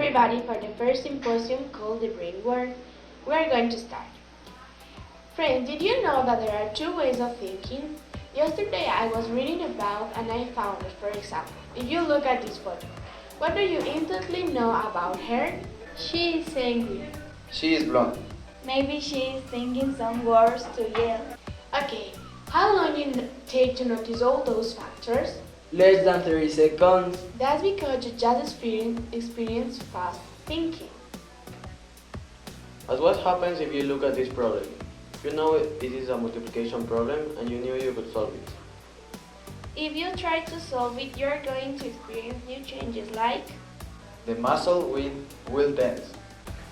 everybody for the first symposium called The Brain Work. We are going to start. Friends, did you know that there are two ways of thinking? Yesterday I was reading about and I found that, for example, if you look at this photo, what do you instantly know about her? She is angry. She is blonde. Maybe she is thinking some words to yell. Okay, how long you take to notice all those factors? Less than 30 seconds. That's because you just experience fast thinking. But what happens if you look at this problem? You know this is a multiplication problem and you knew you could solve it. If you try to solve it, you're going to experience new changes like The muscle will tense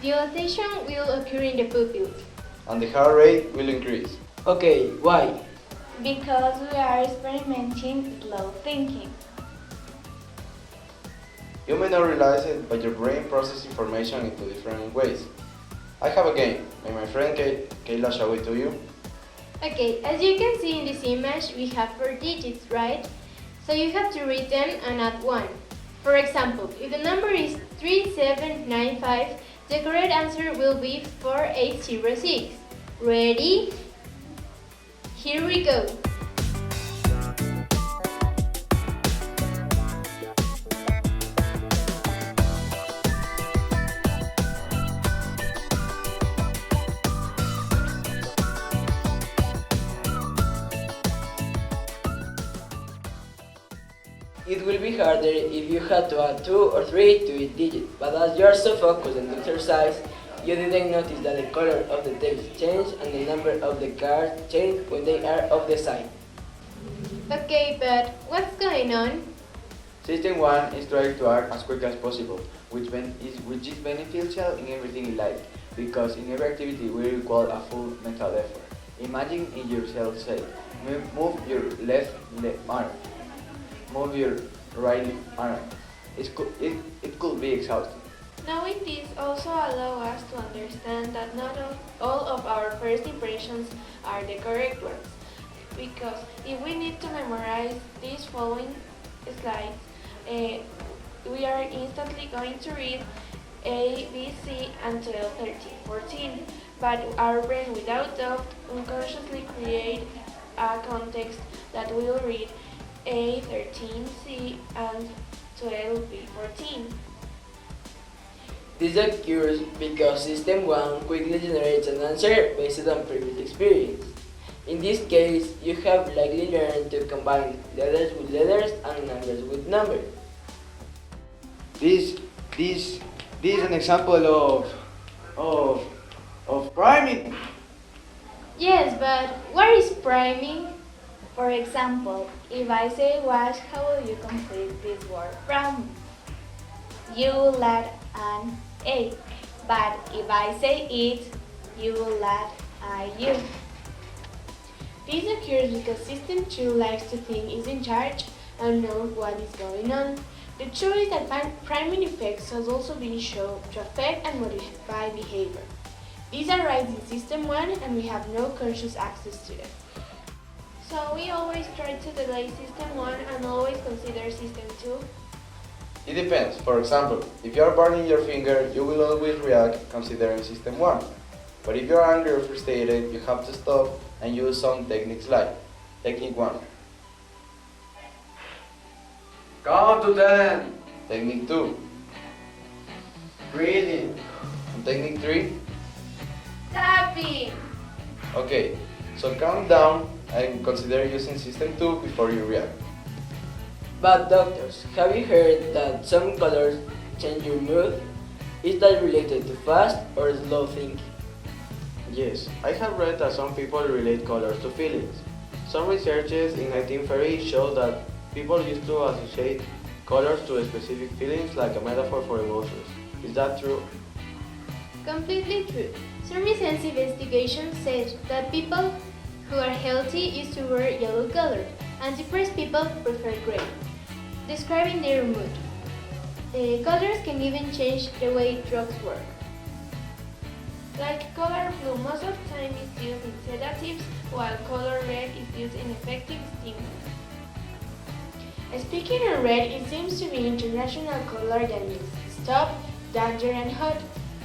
dilation will occur in the pupils and the heart rate will increase. Okay, why? because we are experimenting slow thinking. You may not realize it, but your brain processes information into different ways. I have a game. May my friend Kayla show it to you? Okay, as you can see in this image, we have 4 digits, right? So you have to read them and add 1. For example, if the number is 3795, the correct answer will be 4806. Ready? Here we go. It will be harder if you had to add 2 or 3 to each digit, but as you are so focused on the exercise, you didn't notice that the color of the text changed and the number of the cards changed when they are off the side. Okay, but what's going on? System 1 is trying to act as quick as possible, which is beneficial in everything in life, because in every activity we require a full mental effort. Imagine in yourself say, move your left arm, move your right arm. It could be exhausting. Knowing this also allows us to understand that not all of our first impressions are the correct ones. Because if we need to memorize these following slides, we are instantly going to read A, B, C until 13, 14. But our brain, without doubt, unconsciously create a context that will read A, 13, C, and 12, B, 14. This occurs because System 1 quickly generates an answer based on previous experience. In this case, you have likely learned to combine letters with letters and numbers with numbers. This is an example of priming. Yes, but what is priming? For example, if I say wash, how will you complete this word from? You will add an A. But if I say eat, you will add IU. This occurs because System 2 likes to think is in charge and know what is going on. The truth is that priming effects has also been shown to affect and modify behavior. These arise in System 1 and we have no conscious access to them. So we always try to delay System 1 and always consider System 2. It depends. For example, if you are burning your finger, you will always react considering System 1. But if you are angry or frustrated, you have to stop and use some techniques like Technique 1. Count to 10. Technique 2. Breathing. And Technique 3. Tapping! Okay, so count down and consider using System 2 before you react. But doctors, have you heard that some colors change your mood? Is that related to fast or slow thinking? Yes, I have read that some people relate colors to feelings. Some researches in 1930 show that people used to associate colors to specific feelings like a metaphor for emotions. Is that true? Completely true. Some recent investigation says that people who are healthy used to wear yellow color, and depressed people prefer gray, describing their mood. Colors can even change the way drugs work. Like color blue most of the time is used in sedatives, while color red is used in effective stimulants. Speaking of red, it seems to be international color that means stop, danger and hot.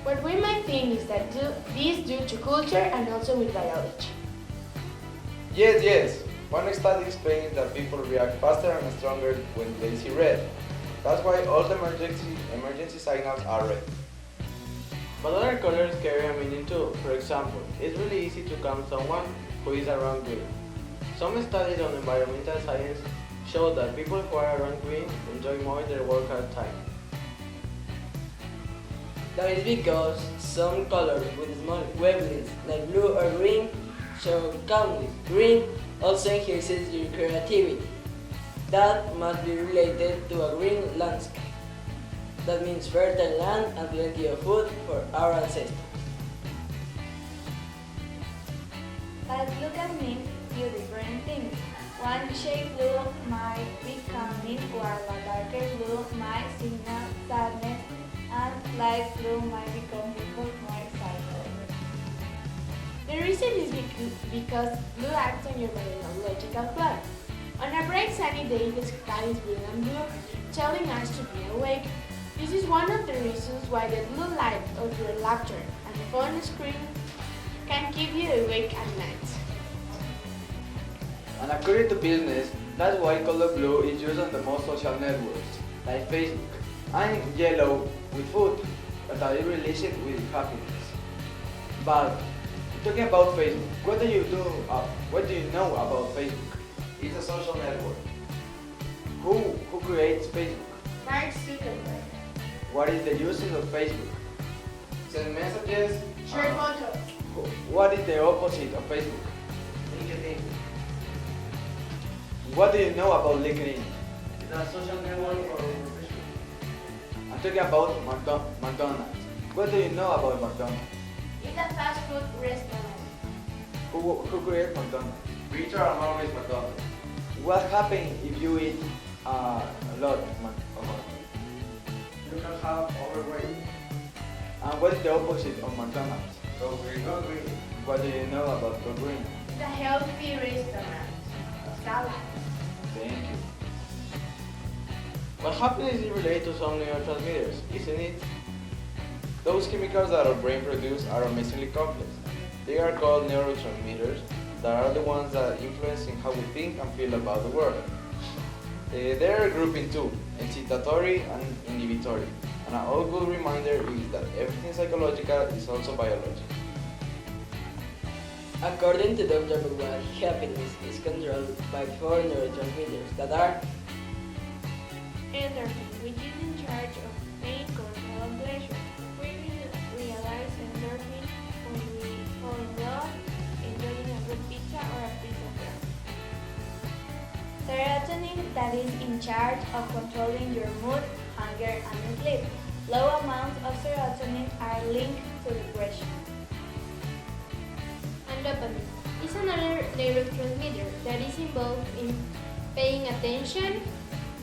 What we might think is that this is due to culture and also with biology. Yes. One study explains that people react faster and stronger when they see red. That's why all the emergency signals are red. But other colors carry a meaning too. For example, it's really easy to calm someone who is around green. Some studies on environmental science show that people who are around green enjoy more their workout time. That is because some colors with small wavelengths like blue or green show calmness. Green also enhances your creativity. That must be related to a green landscape. That means fertile land and plenty of food for our ancestors. But look at me, few different things. One shade blue might be calming, while a darker blue might signal sadness, and light blue might become more excited. The reason is because blue acts on your biological clock. On a bright sunny day, the sky is blue and blue, telling us to be awake. This is one of the reasons why the blue light of your laptop and phone screen can keep you awake at night. And according to business, that's why color blue is used on the most social networks, like Facebook, and yellow with food, that is related with happiness. But talking about Facebook, what do you know about Facebook? It's a social network. Who creates Facebook? Mark Zuckerberg. What is the uses of Facebook? Send messages. Share photos. What is the opposite of Facebook? LinkedIn. What do you know about LinkedIn? It's a social network for professionals. I'm talking about McDonald's. What do you know about McDonald's? It's a fast food restaurant. Who created McDonald's? Richard and Maurice McDonald. What happens if you eat a lot of McDonald's? You can have overweight. And what is the opposite of McDonald's? So we're not green. What do you know about Go Green? It's a healthy restaurant. Salad. Thank you. What happiness is related to some neurotransmitters, isn't it? Those chemicals that our brain produces are amazingly complex. They are called neurotransmitters that are the ones that influence in how we think and feel about the world. They are grouped in two, excitatory and inhibitory. And an all good reminder is that everything psychological is also biological. According to Dr. McGuire, happiness is controlled by 4 neurotransmitters that are Endorphin, which is in charge of pain, control, and pleasure. We realize endorphin when we fall in love, enjoying a good pizza or a piece of bread. Serotonin, that is in charge of controlling your mood, hunger, and sleep. Low amounts of serotonin are linked to depression. And dopamine is another neurotransmitter that is involved in paying attention,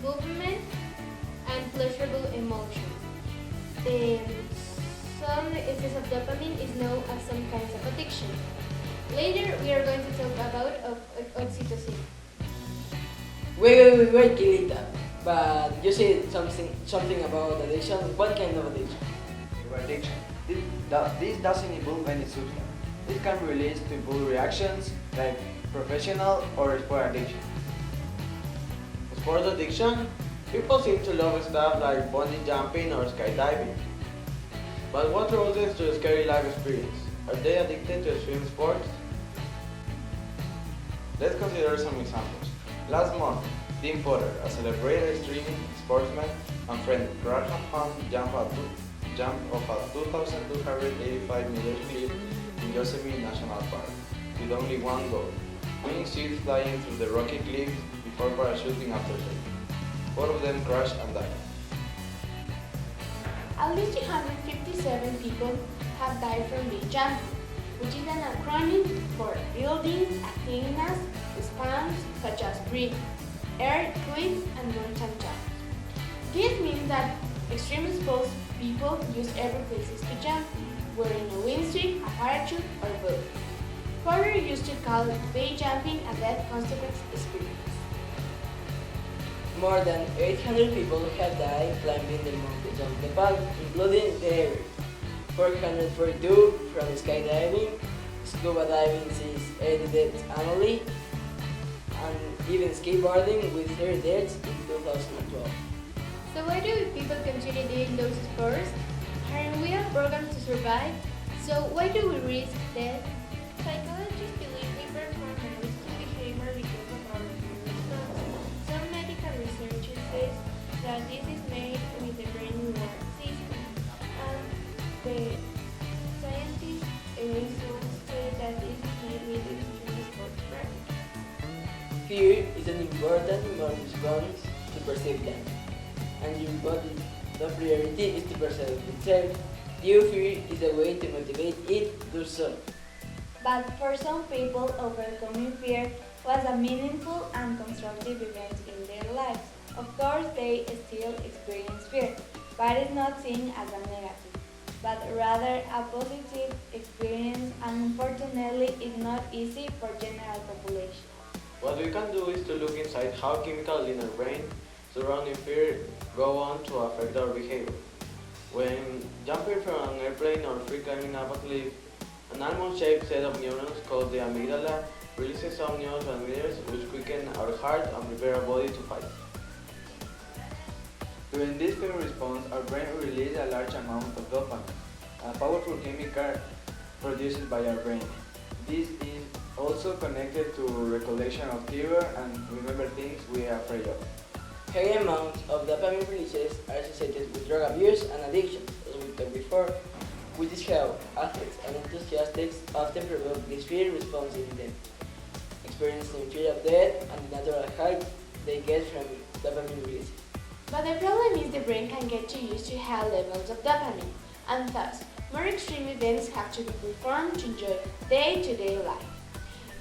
movement, and pleasurable emotions. Some excess of dopamine is known as some kinds of addiction. Later, we are going to talk about oxytocin. Wait, Kilita. But you said something about addiction. What kind of addiction? Addiction. This doesn't involve any substance. It can be released to involve reactions like professional or sport addiction. Sports addiction? People seem to love stuff like bungee jumping or skydiving. But what draws them to a scary life experience? Are they addicted to extreme sports? Let's consider some examples. Last month, Dean Potter, a celebrated extreme sportsman and friend, Graham Hunt jumped of a 2,285-meter cliff in Yosemite National Park, with only one goal, winning seats flying through the rocky cliffs before parachuting after taking. 4 of them crashed and died. At least 357 people have died from bungee jumping, which is an acronym for buildings, Athenas, spans such as bridge, air, cliffs, and mountain jumps. This means that extreme sports people use every places to jump, wearing a wingsuit, a parachute, or both. Porter used to call bungee jumping a death consequence experience. More than 800 people have died climbing the mountains of Nepal, including the Everest. 442 from skydiving, scuba diving sees 80 deaths annually, and even skateboarding with 30 deaths in 2012. So why do people continue doing those sports? Aren't we all programmed to survive? So why do we risk death? Psychologists believe we perform a risky behavior because of our immune response. Some medical research says that this is made with the brain reward system. And the scientists also say that this is made with extreme sports practice. Fear is an important immune response to perceive them, and your body's top priority is to preserve itself. Due fear is a way to motivate it to do so. But for some people, overcoming fear was a meaningful and constructive event in their lives. Of course, they still experience fear, but it's not seen as a negative, but rather a positive experience, and unfortunately, it's not easy for general population. What we can do is to look inside how chemicals in our brain surrounding fear go on to affect our behavior. When jumping from an airplane or free climbing up a cliff, an almond-shaped set of neurons called the amygdala releases some neurotransmitters which quicken our heart and prepare our body to fight. During this fear response, our brain releases a large amount of dopamine, a powerful chemical produced by our brain. This is also connected to recollection of terror and remember things we are afraid of. High amounts of dopamine releases are associated with drug abuse and addiction, as we talked before, which is how athletes and enthusiasts often provoke this fear response in them, experiencing fear of death and the natural high they get from dopamine release. But the problem is the brain can get too used to high levels of dopamine, and thus, more extreme events have to be performed to enjoy day-to-day life.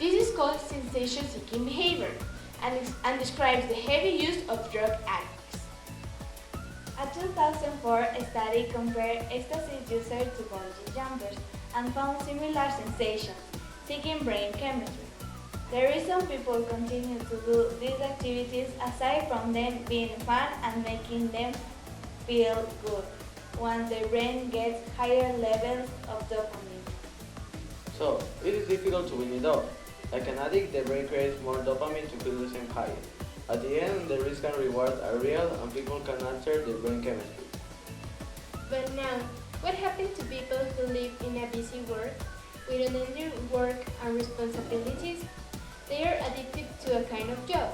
This is called sensation-seeking behavior, and describes the heavy use of drug addicts. A 2004 study compared ecstasy users to bungee jumpers and found similar sensations, seeking brain chemistry. The reason people continue to do these activities, aside from them being fun and making them feel good, once their brain gets higher levels of dopamine. So, it is difficult to win it all. Like an addict, the brain creates more dopamine to feel the same high. At the end, the risk and reward are real and people can alter their brain chemistry. But now, what happens to people who live in a busy world with unending work and responsibilities? They are addicted to a kind of job.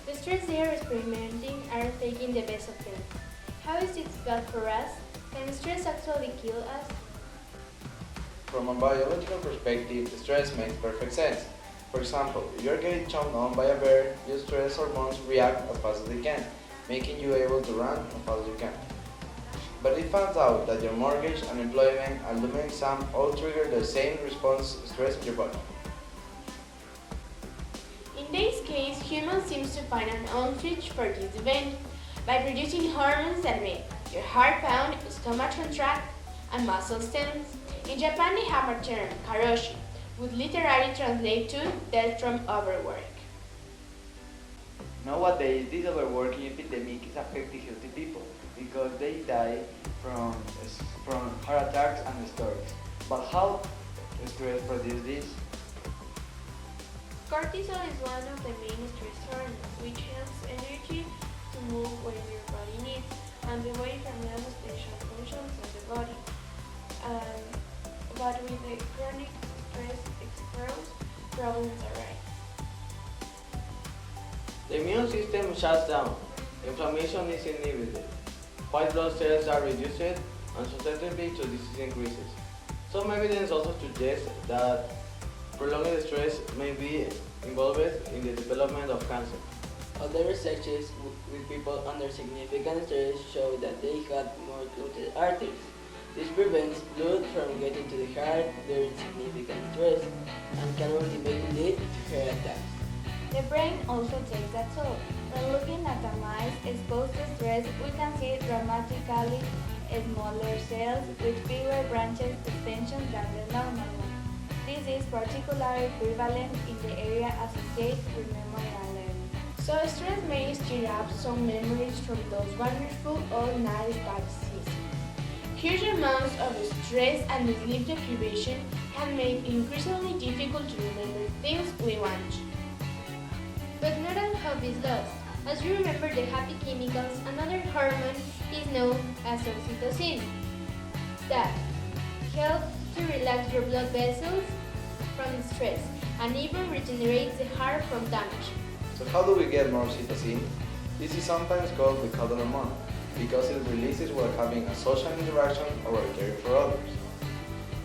The stress they are experimenting are taking the best of them. How is it bad for us? Can stress actually kill us? From a biological perspective, stress makes perfect sense. For example, if you're getting chomped on by a bear, your stress hormones react as fast as they can, making you able to run as fast as you can. But it finds out that your mortgage, unemployment, and looming exam all trigger the same response stress in your body. In this case, humans seem to find an outreach for this event by producing hormones that make your heart pound, stomach contract, and muscles tense. In Japan, they have a term, karoshi, would literally translate to death from overwork. Nowadays, this overworking epidemic is affecting healthy people because they die from heart attacks and strokes. But how stress produces this? Cortisol is one of the main stress hormones, which helps energy to move where your body needs and away from the essential functions of the body. But with the chronic stress exposed, problems arise. The immune system shuts down, inflammation is inhibited, white blood cells are reduced, and susceptibility to disease increases. Some evidence also suggests that prolonged stress may be involved in the development of cancer. Other researches with people under significant stress show that they had more clotted arteries. This prevents blood from getting to the heart during significant stress and can ultimately lead to heart attacks. The brain also takes a toll. When looking at a mice exposed to stress, we can see dramatically smaller cells with fewer branches extensions than the normal one. This is particularly prevalent in the area associated with memory and learning. So stress may stir up some memories from those wonderful old nights that season. Huge amounts of stress and sleep deprivation can make it increasingly difficult to remember things we want. But not all hope is lost. As you remember the happy chemicals, another hormone is known as oxytocin that helps to relax your blood vessels from stress and even regenerates the heart from damage. So how do we get more oxytocin? This is sometimes called the cuddle hormone because it releases while having a social interaction or caring for others.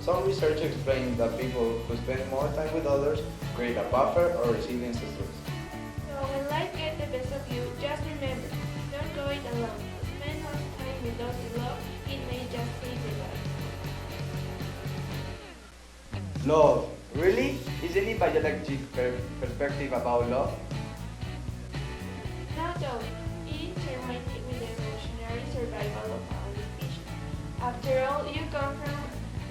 Some research explains that people who spend more time with others create a buffer or resilience to stress. So when life gets the best of you, just remember, don't go it alone. Spend more time with those you love, it may just save your life. Love. Really? Is any biologic perspective about love? Now though, it is intertwined with the evolutionary survival of our species. After all, you come from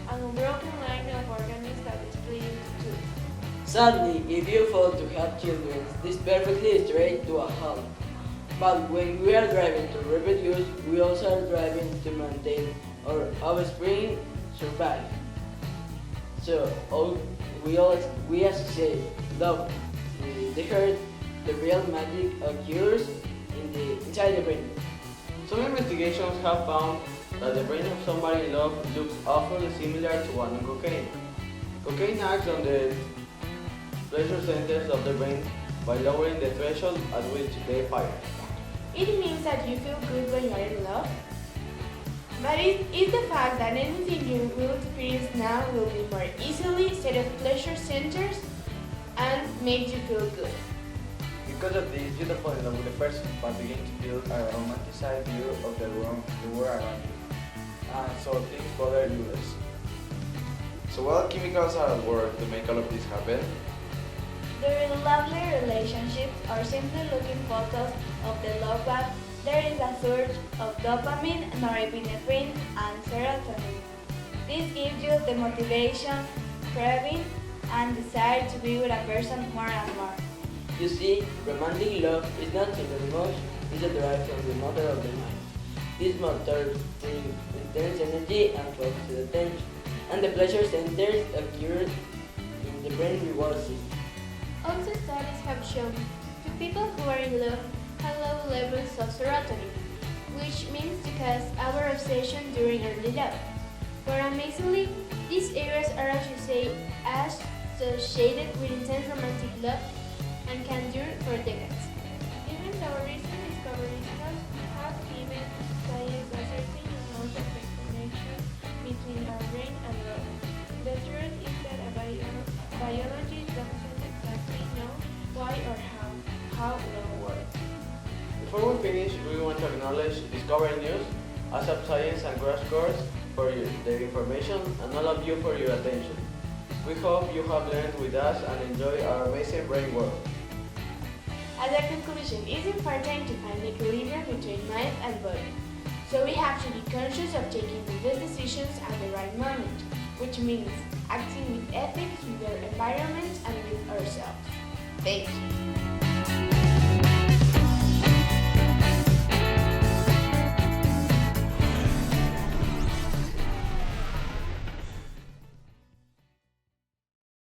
an unbroken line of organisms that split into two. Sadly, if you fail to have children, this perfectly straight to a halt. But when we are driving to reproduce, we also are driving to maintain our offspring survive. So we associate love with the heart. The real magic occurs inside the brain. Some investigations have found that the brain of somebody in love looks awfully similar to one on cocaine. Cocaine acts on the pleasure centers of the brain by lowering the threshold at which they fire. It means that you feel good when you are in love. But it is the fact that anything you will experience now will be more easily set of pleasure centers and make you feel good. Because of this, you don't fall in love with the person, but begin to build a romanticized view of the world around you. And so things bother you less. So what chemicals are at work to make all of this happen? During lovely relationships or simply looking photos of the loved one, there is a surge of dopamine, norepinephrine, and serotonin. This gives you the motivation, craving, and desire to be with a person more and more. You see, romantic love is not single emotion, it's a drive from the motor of the mind. This motor brings intense energy and focused attention, and the pleasure centers occur in the brain reward system. Also, studies have shown to people who are in love have low levels of serotonin, which means to cause our obsession during early love. But amazingly, these areas are associated with intense romantic love and can dure for decades. Even though recent discoveries have given science a certain amount of connection between our brain and love, the truth is that biology doesn't exactly know why or how love works. Before we finish, we want to acknowledge Discovery News, ASAP Science and Crash Course for their information and all of you for your attention. We hope you have learned with us and enjoy our amazing brain world. As a conclusion, it is important to find equilibrium between mind and body. So we have to be conscious of taking the best decisions at the right moment, which means acting with ethics with our environment and with ourselves. Thank you.